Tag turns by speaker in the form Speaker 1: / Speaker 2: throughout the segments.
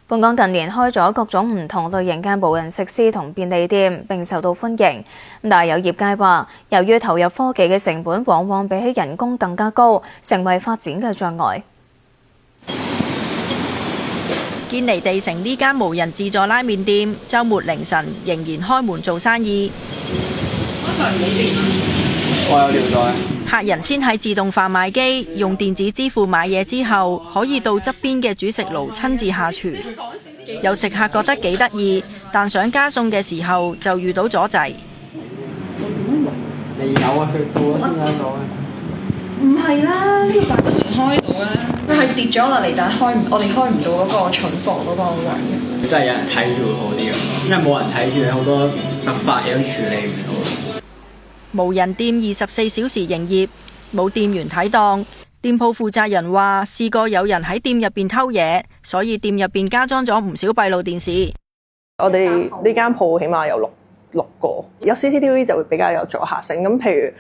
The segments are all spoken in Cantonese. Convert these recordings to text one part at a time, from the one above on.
Speaker 1: 本港近年開咗各種唔同類型嘅無人食肆同便利店，並受到歡迎。但係有業界話，由於投入科技嘅成本往往比起人工更加高，成為發展嘅障礙。
Speaker 2: 堅尼地城呢間無人自助拉麵店，週末凌晨仍然開門做生意。
Speaker 3: 我有尿袋。
Speaker 2: 客人先喺自動販賣機用電子支付買嘢之後，可以到側邊嘅煮食爐親自下廚。有食客覺得幾得意，但想加餸嘅時候就遇到阻滯。
Speaker 3: 未有啊，佢到咗先有到啊。
Speaker 4: 唔係啦，呢個大都仲開到啦。佢係跌咗落嚟，但係我哋開唔到嗰個蠢房嗰個位。
Speaker 3: 真係有人睇住會好啲嘅，因為冇人睇住，好多突發嘢都處理唔到。
Speaker 2: 無人店24小時營業，冇店員睇檔。店鋪負責人話：試過有人喺店入邊偷嘢，所以店入邊加裝咗唔少閉路電視。
Speaker 5: 我哋呢間鋪起碼有六個，有 CCTV 就會比較有阻嚇性。咁譬如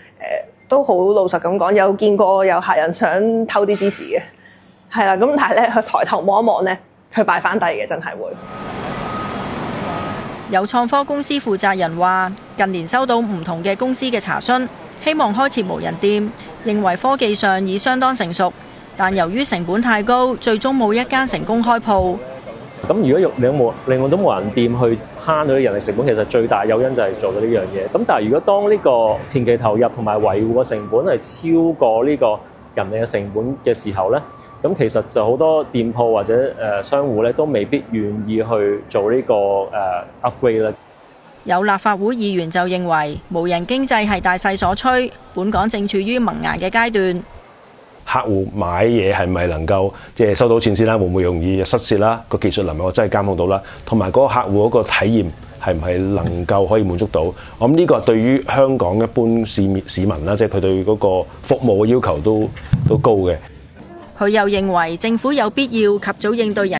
Speaker 5: 都好老實咁講，有見過有客人想偷啲芝士嘅，係啦。咁但係咧，佢抬頭望一望咧，佢擺翻低嘅，真係會。
Speaker 2: 有創科公司負責人話：近年收到唔同嘅公司嘅查詢，希望開設無人店，認為科技上已相當成熟，但由於成本太高，最終冇一間成功開鋪。
Speaker 6: 咁如果另外都無人店去慳到啲人力成本，其實最大誘因就係做到呢樣嘢。咁但係如果當呢個前期投入同埋維護嘅成本係超過呢個人力嘅成本嘅時候咧，咁其實就好多店鋪或者商戶咧都未必願意去做呢個upgrade 啦。
Speaker 2: 有立法會議員就認為無人經濟係大勢所趨，本港正處於萌芽嘅階段。
Speaker 7: 客戶買嘢係咪能夠即係收到錢先啦？會唔會容易失竊啦？個技術能力我真係監控到啦，同埋嗰個客戶嗰個體驗係唔係能夠可以滿足到？我諗呢個對於香港一般市民啦，即係佢對嗰個服務嘅要求都高嘅。
Speaker 2: 佢又認為政府有必要及早應對人